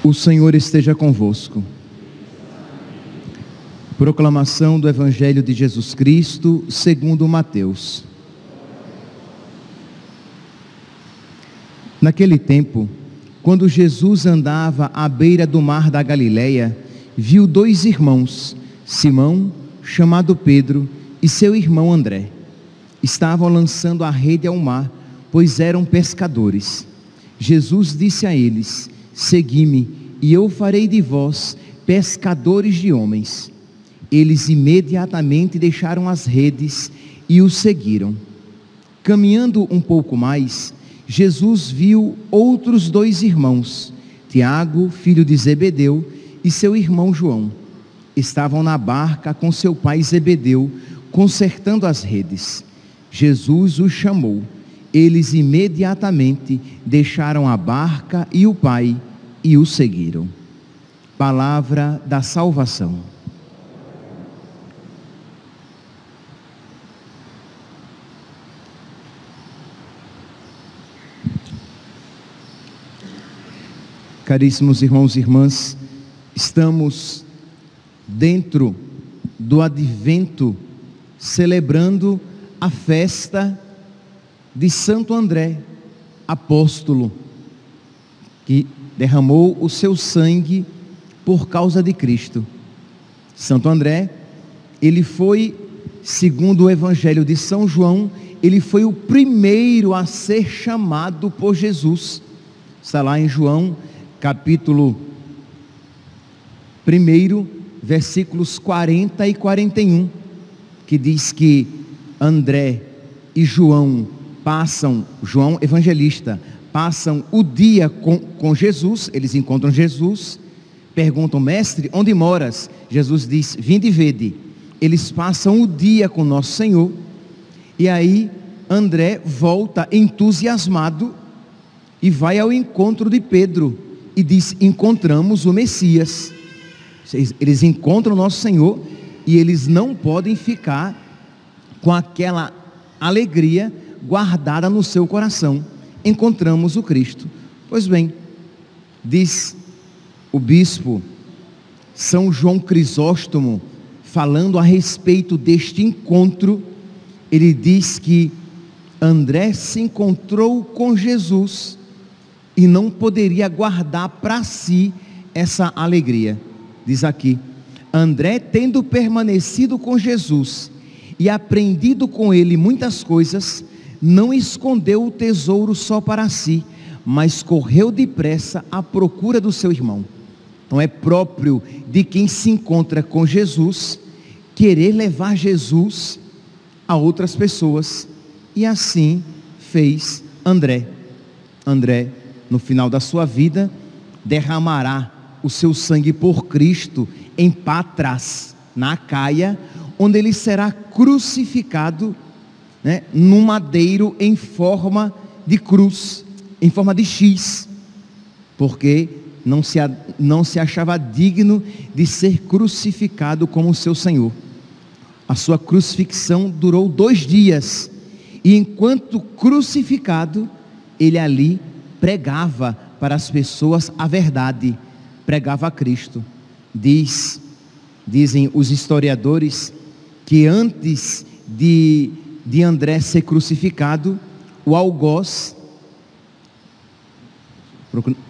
O Senhor esteja convosco. Proclamação do Evangelho de Jesus Cristo segundo Mateus. Naquele tempo, quando Jesus andava à beira do mar da Galileia, viu dois irmãos, Simão, chamado Pedro, e seu irmão André. Estavam lançando a rede ao mar, pois eram pescadores. Jesus disse a eles: segui-me, e eu farei de vós pescadores de homens. Eles imediatamente deixaram as redes e o seguiram. Caminhando um pouco mais, Jesus viu outros dois irmãos, Tiago, filho de Zebedeu, e seu irmão João. Estavam na barca com seu pai Zebedeu, consertando as redes. Jesus os chamou. Eles imediatamente deixaram a barca e o pai e o seguiram. Palavra da salvação. Caríssimos irmãos e irmãs, estamos dentro do Advento, celebrando a festa de Santo André, apóstolo, que derramou o seu sangue por causa de Cristo. Santo André, ele foi, segundo o Evangelho de São João, ele foi o primeiro a ser chamado por Jesus. Está lá em João, capítulo 1, versículos 40 e 41, que diz que André e João evangelista, passam o dia com Jesus. Eles encontram Jesus, perguntam: mestre, onde moras? Jesus diz: vinde e vede. Eles passam o dia com nosso Senhor, e aí André volta entusiasmado e vai ao encontro de Pedro e diz: encontramos o Messias. Eles encontram nosso Senhor e eles não podem ficar com aquela alegria guardada no seu coração. Encontramos o Cristo. Pois bem, diz o bispo São João Crisóstomo, falando a respeito deste encontro, ele diz que André se encontrou com Jesus e não poderia guardar para si essa alegria. Diz aqui: André, tendo permanecido com Jesus e aprendido com ele muitas coisas, não escondeu o tesouro só para si, mas correu depressa à procura do seu irmão. Então é próprio de quem se encontra com Jesus querer levar Jesus a outras pessoas, e assim fez André. André, no final da sua vida, derramará o seu sangue por Cristo em Patras, na Acaia, onde ele será crucificado, num madeiro em forma de cruz, em forma de X, porque não se achava digno de ser crucificado como o seu Senhor. A sua crucifixão durou 2 dias, e enquanto crucificado, ele ali pregava para as pessoas a verdade, pregava a Cristo. Dizem os historiadores que antes de André ser crucificado, o algoz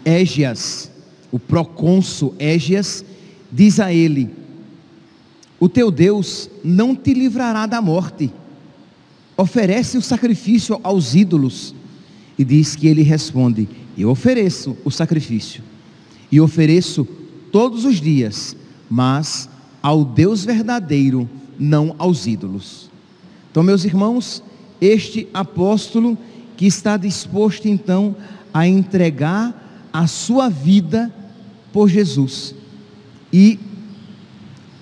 Égias, o procônsul Égias, diz a ele: o teu Deus não te livrará da morte, oferece o sacrifício aos ídolos. E diz que ele responde: eu ofereço o sacrifício, e ofereço todos os dias, mas ao Deus verdadeiro, não aos ídolos. Então, meus irmãos, este apóstolo que está disposto então a entregar a sua vida por Jesus e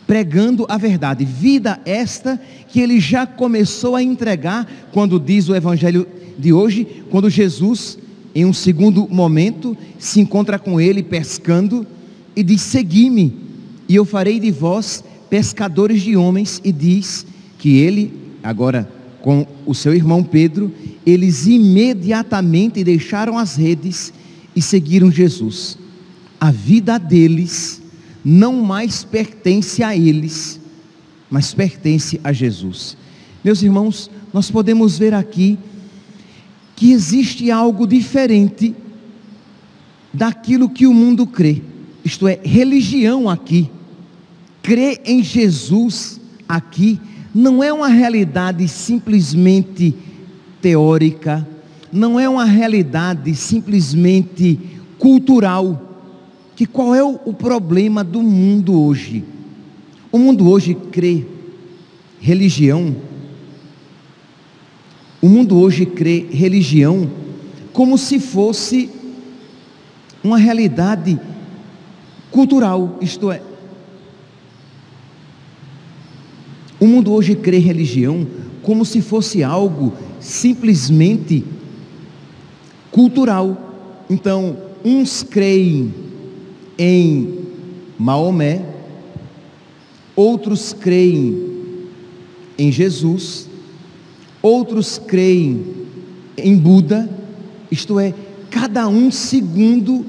pregando a verdade, vida esta que ele já começou a entregar, quando diz o Evangelho de hoje, quando Jesus, em um segundo momento, se encontra com ele pescando e diz: segui-me e eu farei de vós pescadores de homens. E diz que ele, agora com o seu irmão Pedro, eles imediatamente deixaram as redes e seguiram Jesus. A vida deles não mais pertence a eles, mas pertence a Jesus. Meus irmãos, nós podemos ver aqui que existe algo diferente daquilo que o mundo crê. Isto é, religião aqui, crer em Jesus aqui, não é uma realidade simplesmente teórica, não é uma realidade simplesmente cultural. Que qual é o problema do mundo hoje? O mundo hoje crê religião. O mundo hoje crê religião como se fosse uma realidade cultural, isto é, o mundo hoje crê religião como se fosse algo simplesmente cultural. Então, uns creem em Maomé, outros creem em Jesus, outros creem em Buda, isto é, cada um segundo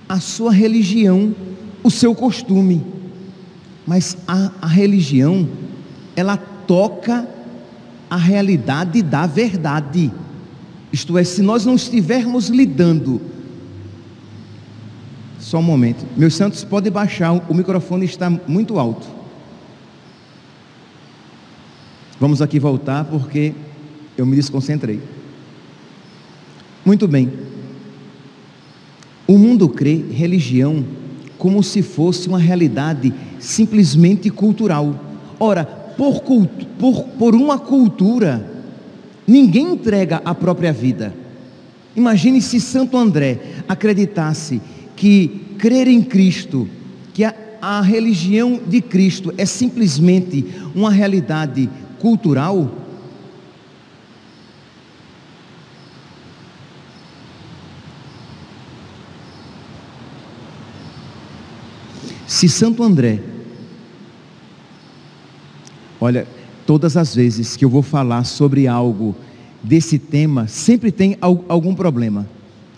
a sua religião, o seu costume. Mas a religião, ela toca a realidade da verdade. Isto é, se nós não estivermos lidando... Só um momento, meus santos, pode baixar, o microfone está muito alto. Vamos aqui voltar porque eu me desconcentrei. Muito bem. O mundo crê religião como se fosse uma realidade simplesmente cultural. Ora, por uma cultura, ninguém entrega a própria vida. Imagine se Santo André acreditasse que crer em Cristo, que a religião de Cristo é simplesmente uma realidade cultural. Se Santo André, olha, todas as vezes que eu vou falar sobre algo desse tema, sempre tem algum problema.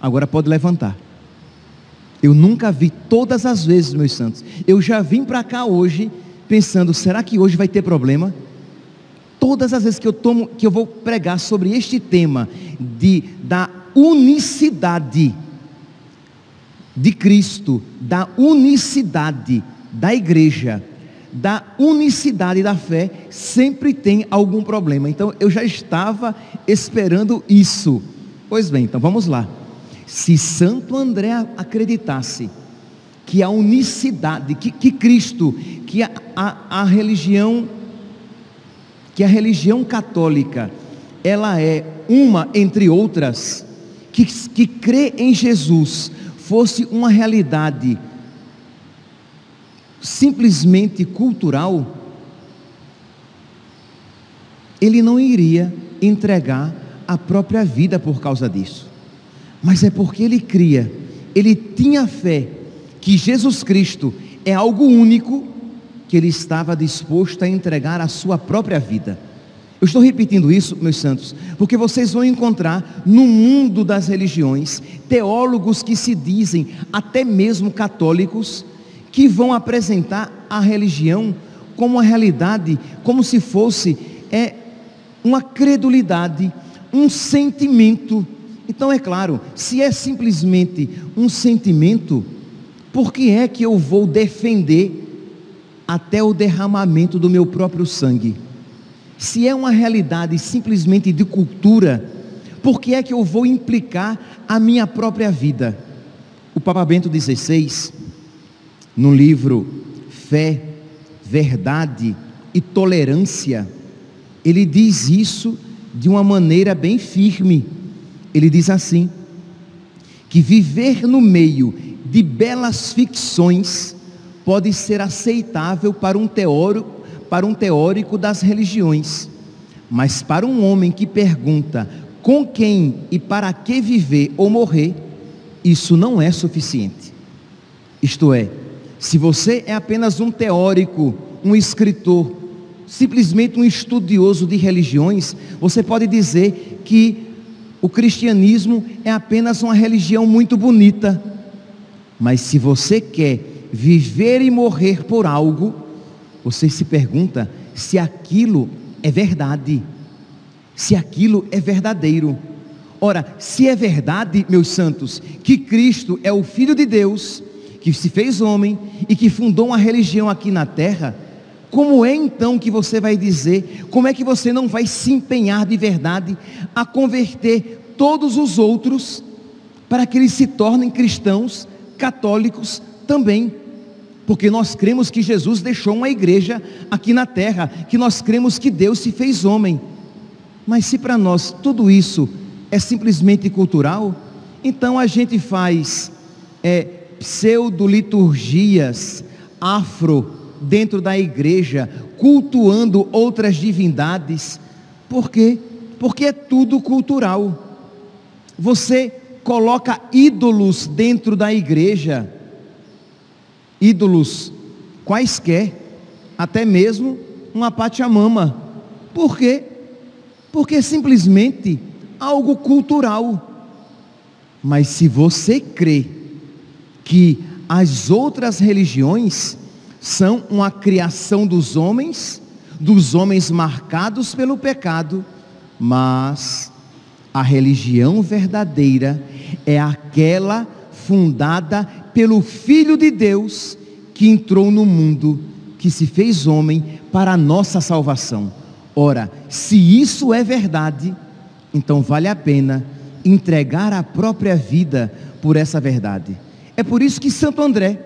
Agora pode levantar. Eu nunca vi, todas as vezes, meus santos, eu já vim para cá hoje pensando, será que hoje vai ter problema? Todas as vezes que eu vou pregar sobre este tema da unicidade de Cristo, da unicidade da igreja, da unicidade da fé, sempre tem algum problema. Então eu já estava esperando isso. Pois bem, então vamos lá. Se Santo André acreditasse que a unicidade, que Cristo, que a religião católica, ela é uma entre outras, que crer em Jesus fosse uma realidade simplesmente cultural, ele não iria entregar a própria vida por causa disso. Mas é porque ele tinha fé que Jesus Cristo é algo único, que ele estava disposto a entregar a sua própria vida. Eu estou repetindo isso, meus santos, porque vocês vão encontrar no mundo das religiões teólogos que se dizem até mesmo católicos, que vão apresentar a religião como uma realidade, como se fosse uma credulidade, um sentimento. Então é claro, se é simplesmente um sentimento, por que é que eu vou defender até o derramamento do meu próprio sangue? Se é uma realidade simplesmente de cultura, por que é que eu vou implicar a minha própria vida? O Papa Bento XVI, no livro Fé, Verdade e Tolerância, ele diz isso de uma maneira bem firme. Ele diz assim, que viver no meio de belas ficções pode ser aceitável para um teórico das religiões, mas para um homem que pergunta com quem e para que viver ou morrer, isso não é suficiente. Isto é, se você é apenas um teórico, um escritor, simplesmente um estudioso de religiões, você pode dizer que o cristianismo é apenas uma religião muito bonita. Mas se você quer viver e morrer por algo, você se pergunta se aquilo é verdade, se aquilo é verdadeiro. Ora, se é verdade, meus santos, que Cristo é o Filho de Deus, que se fez homem e que fundou uma religião aqui na terra, como é então que você vai dizer, como é que você não vai se empenhar de verdade a converter todos os outros para que eles se tornem cristãos, católicos também? Porque nós cremos que Jesus deixou uma igreja aqui na terra, que nós cremos que Deus se fez homem. Mas se para nós tudo isso é simplesmente cultural, então a gente faz pseudo-liturgias afro dentro da igreja, cultuando outras divindades. Por quê? Porque é tudo cultural. Você coloca ídolos dentro da igreja, ídolos quaisquer, até mesmo uma Pachamama. Por quê? Porque é simplesmente algo cultural. Mas se você crê que as outras religiões são uma criação dos homens marcados pelo pecado, mas a religião verdadeira é aquela fundada pelo Filho de Deus, que entrou no mundo, que se fez homem para a nossa salvação. Ora, se isso é verdade, então vale a pena entregar a própria vida por essa verdade. É por isso que Santo André,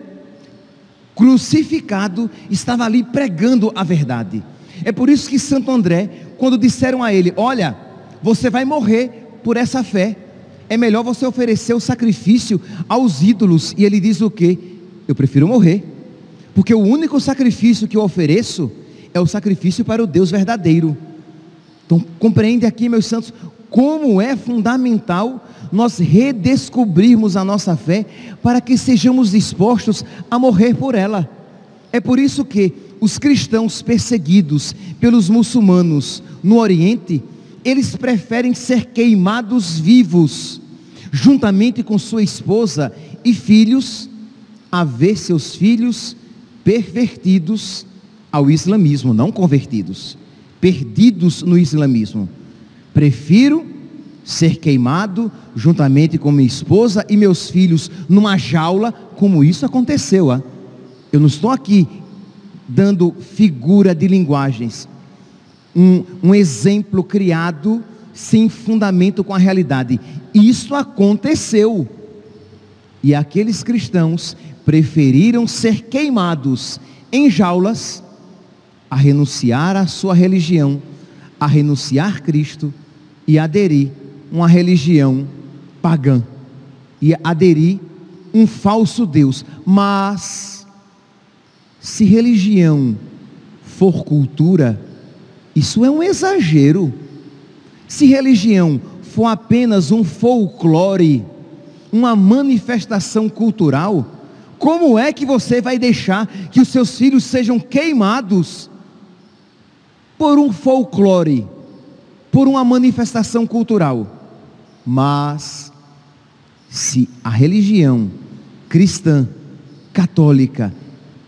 crucificado, estava ali pregando a verdade. É por isso que Santo André, quando disseram a ele: olha, você vai morrer por essa fé, é melhor você oferecer o sacrifício aos ídolos. E ele diz o quê? Eu prefiro morrer, porque o único sacrifício que eu ofereço é o sacrifício para o Deus verdadeiro. Então compreende aqui, meus santos, como é fundamental nós redescobrirmos a nossa fé, para que sejamos dispostos a morrer por ela. É por isso que os cristãos perseguidos pelos muçulmanos no Oriente, eles preferem ser queimados vivos, juntamente com sua esposa e filhos, a ver seus filhos pervertidos ao islamismo, não convertidos, perdidos no islamismo. Prefiro ser queimado juntamente com minha esposa e meus filhos numa jaula, como isso aconteceu. Eu não estou aqui dando figura de linguagens, um exemplo criado sem fundamento com a realidade. Isso aconteceu, e aqueles cristãos preferiram ser queimados em jaulas a renunciar à sua religião, a renunciar a Cristo e aderir uma religião pagã, e aderir um falso Deus. Mas se religião for cultura, isso é um exagero. Se religião for apenas um folclore, uma manifestação cultural, como é que você vai deixar que os seus filhos sejam queimados por um folclore, por uma manifestação cultural? Mas se a religião cristã, católica,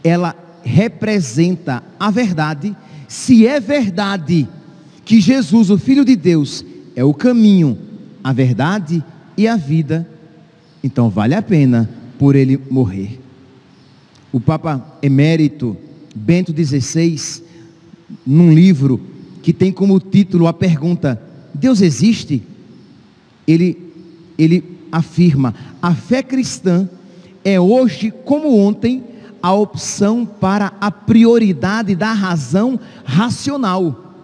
ela representa a verdade, se é verdade que Jesus, o Filho de Deus, é o caminho, a verdade e a vida, então vale a pena por ele morrer. O Papa Emérito Bento XVI, num livro que tem como título a pergunta: Deus existe? Ele afirma: a fé cristã é hoje, como ontem, a opção para a prioridade da razão racional,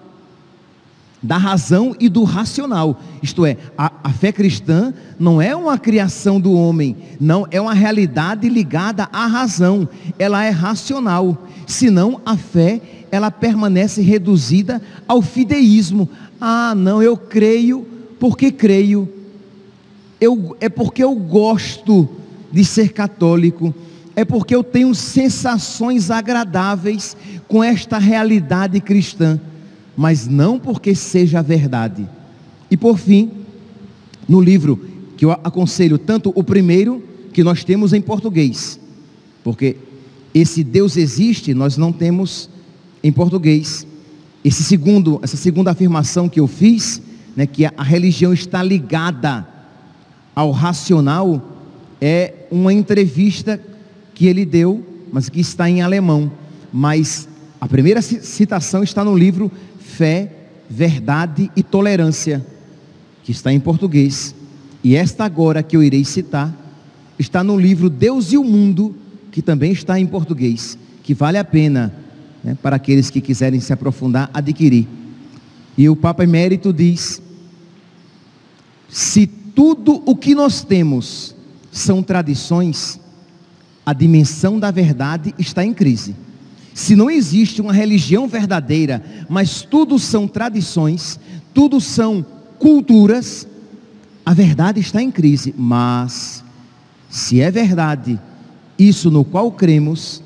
da razão e do racional. Isto é, a fé cristã não é uma criação do homem, não, é uma realidade ligada à razão, ela é racional. Senão a fé, ela permanece reduzida ao fideísmo. Ah, não, eu creio porque creio, é porque eu gosto de ser católico, é porque eu tenho sensações agradáveis com esta realidade cristã, mas não porque seja verdade. E por fim, no livro que eu aconselho, tanto o primeiro, que nós temos em português, porque esse Deus existe, nós não temos em português. Essa segunda afirmação que eu fiz, né, que a religião está ligada ao racional, é uma entrevista que ele deu, mas que está em alemão. Mas a primeira citação está no livro Fé, Verdade e Tolerância, que está em português. E esta agora que eu irei citar está no livro Deus e o Mundo, que também está em português, que vale a pena, né, para aqueles que quiserem se aprofundar, adquirir. E o Papa Emérito diz: se tudo o que nós temos são tradições, a dimensão da verdade está em crise. Se não existe uma religião verdadeira, mas tudo são tradições, tudo são culturas, a verdade está em crise. Mas se é verdade isso no qual cremos,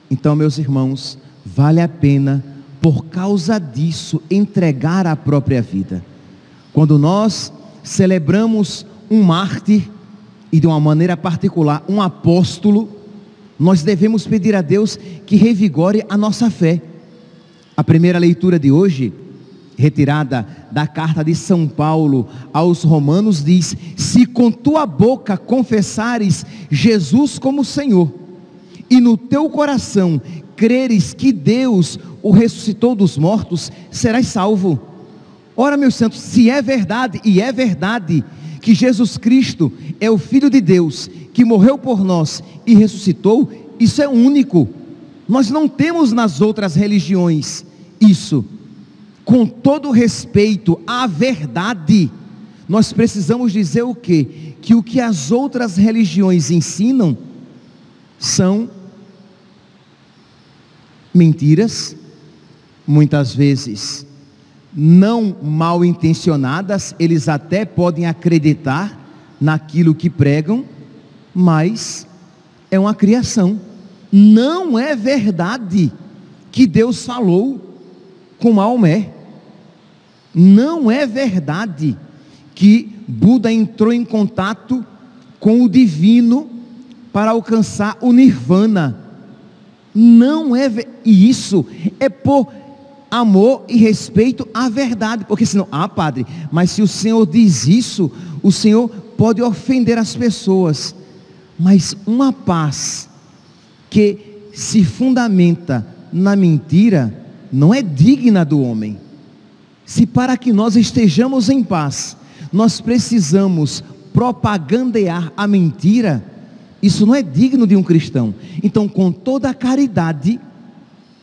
então, meus irmãos, vale a pena, por causa disso, entregar a própria vida. Quando nós celebramos um mártir, e de uma maneira particular um apóstolo, nós devemos pedir a Deus que revigore a nossa fé. A primeira leitura de hoje, retirada da carta de São Paulo aos Romanos, diz: se com tua boca confessares Jesus como Senhor, e no teu coração creres que Deus o ressuscitou dos mortos, serás salvo. Ora, meus santos, se é verdade, e é verdade, que Jesus Cristo é o Filho de Deus, que morreu por nós e ressuscitou, isso é único. Nós não temos nas outras religiões isso. Com todo respeito à verdade, nós precisamos dizer o quê? Que o que as outras religiões ensinam são mentiras, muitas vezes não mal intencionadas. Eles até podem acreditar naquilo que pregam, mas é uma criação. Não é verdade que Deus falou com Maomé. Não é verdade que Buda entrou em contato com o divino para alcançar o nirvana. Não é, e isso é por amor e respeito à verdade, porque senão, padre, mas se o senhor diz isso, o senhor pode ofender as pessoas. Mas uma paz que se fundamenta na mentira não é digna do homem. Se para que nós estejamos em paz, nós precisamos propagandear a mentira, isso não é digno de um cristão. Então, com toda a caridade,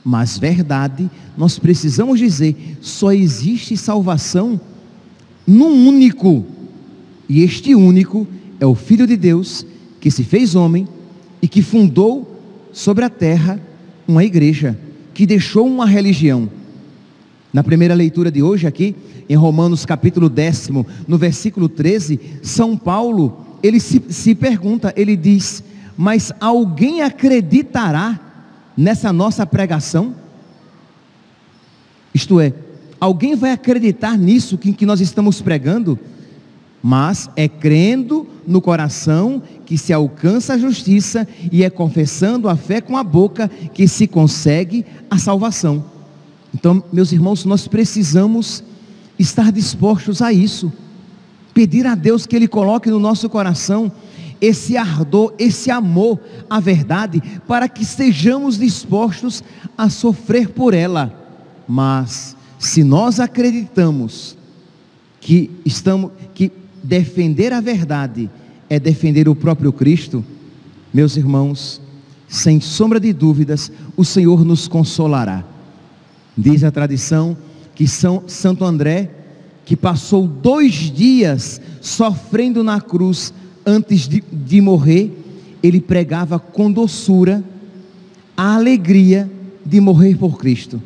mas verdade, nós precisamos dizer: só existe salvação num único, e este único é o Filho de Deus, que se fez homem e que fundou sobre a terra uma igreja, que deixou uma religião. Na primeira leitura de hoje aqui, em Romanos capítulo 10, no versículo 13, São Paulo, ele se pergunta, ele diz: mas alguém acreditará nessa nossa pregação? Isto é, alguém vai acreditar nisso que nós estamos pregando? Mas é crendo no coração que se alcança a justiça, e é confessando a fé com a boca que se consegue a salvação. Então, meus irmãos, nós precisamos estar dispostos a isso, pedir a Deus que Ele coloque no nosso coração esse ardor, esse amor à verdade, para que estejamos dispostos a sofrer por ela. Mas se nós acreditamos que defender a verdade é defender o próprio Cristo, meus irmãos, sem sombra de dúvidas, o Senhor nos consolará. Diz a tradição que Santo André, que passou 2 dias sofrendo na cruz antes de morrer, ele pregava com doçura a alegria de morrer por Cristo,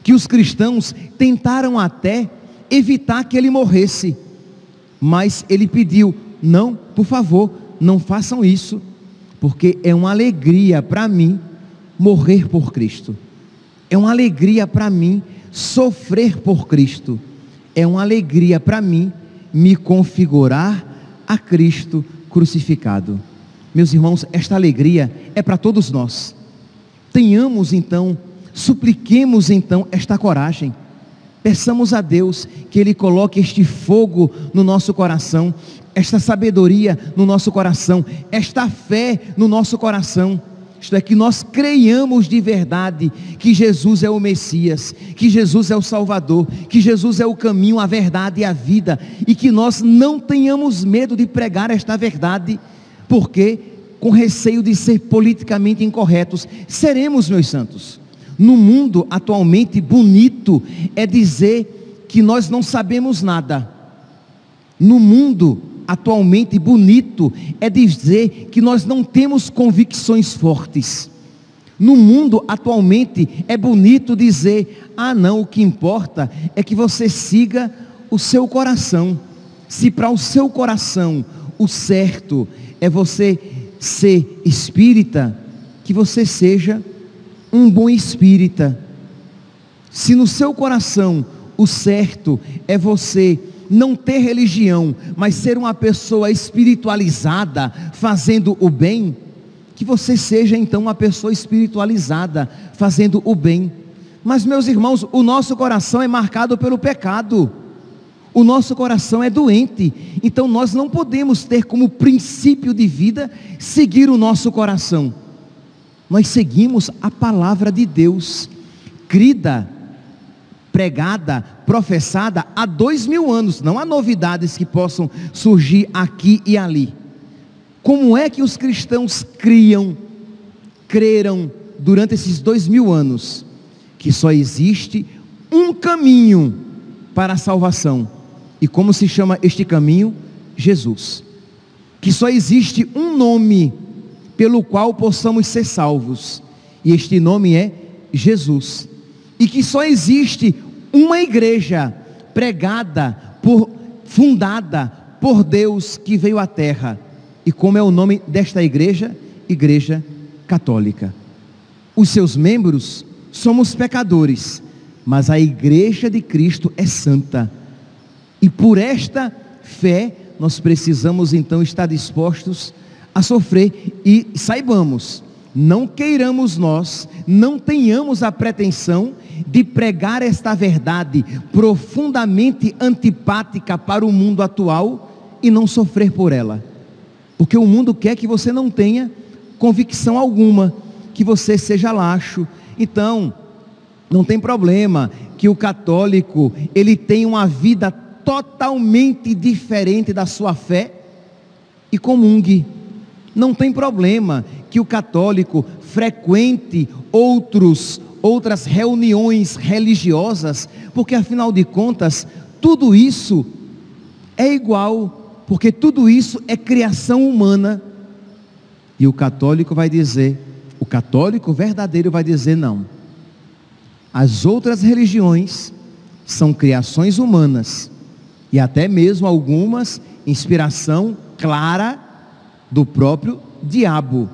que os cristãos tentaram até evitar que ele morresse, mas ele pediu: não, por favor, não façam isso, porque é uma alegria para mim morrer por Cristo, é uma alegria para mim sofrer por Cristo, é uma alegria para mim me configurar a Cristo crucificado. Meus irmãos, esta alegria é para todos nós. Tenhamos então, supliquemos então esta coragem, peçamos a Deus que Ele coloque este fogo no nosso coração, esta sabedoria no nosso coração, esta fé no nosso coração, isto é, que nós creiamos de verdade que Jesus é o Messias, que Jesus é o Salvador, que Jesus é o caminho, a verdade e a vida, e que nós não tenhamos medo de pregar esta verdade, porque com receio de ser politicamente incorretos, seremos, meus santos. No mundo atualmente, bonito é dizer que nós não sabemos nada. No mundo atualmente, bonito é dizer que nós não temos convicções fortes. No mundo atualmente é bonito dizer: ah não, o que importa é que você siga o seu coração. Se para o seu coração o certo é você ser espírita, que você seja um bom espírita. Se no seu coração o certo é você não ter religião, mas ser uma pessoa espiritualizada, fazendo o bem, que você seja então uma pessoa espiritualizada, fazendo o bem. Mas, meus irmãos, o nosso coração é marcado pelo pecado, o nosso coração é doente, então nós não podemos ter como princípio de vida seguir o nosso coração. Nós seguimos a palavra de Deus, crida, pregada, professada há 2000 anos, não há novidades que possam surgir aqui e ali. Como é que os cristãos creram durante esses 2000 anos? Que só existe um caminho para a salvação. E como se chama este caminho? Jesus. Que só existe um nome pelo qual possamos ser salvos, e este nome é Jesus. E que só existe uma igreja fundada por Deus, que veio à terra. E como é o nome desta igreja? Igreja Católica. Os seus membros somos pecadores, mas a igreja de Cristo é santa. E por esta fé nós precisamos então estar dispostos a sofrer. E saibamos, não queiramos nós, não tenhamos a pretensão de pregar esta verdade profundamente antipática para o mundo atual e não sofrer por ela, porque o mundo quer que você não tenha convicção alguma, que você seja laxo. Então não tem problema que o católico ele tenha uma vida totalmente diferente da sua fé e comungue. Não tem problema que o católico frequente outras reuniões religiosas, porque afinal de contas, tudo isso é igual, porque tudo isso é criação humana. E o católico verdadeiro vai dizer: não, as outras religiões são criações humanas, e até mesmo algumas inspiração clara do próprio diabo,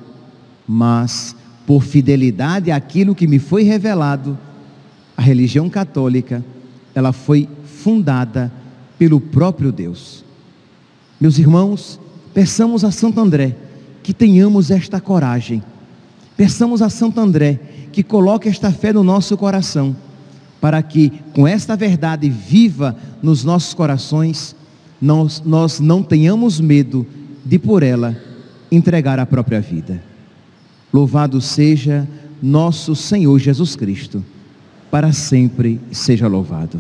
mas por fidelidade àquilo que me foi revelado, a religião católica, ela foi fundada pelo próprio Deus. Meus irmãos, peçamos a Santo André que tenhamos esta coragem, peçamos a Santo André que coloque esta fé no nosso coração, para que com esta verdade viva nos nossos corações, nós não tenhamos medo de por ela entregar a própria vida. Louvado seja nosso Senhor Jesus Cristo, para sempre seja louvado.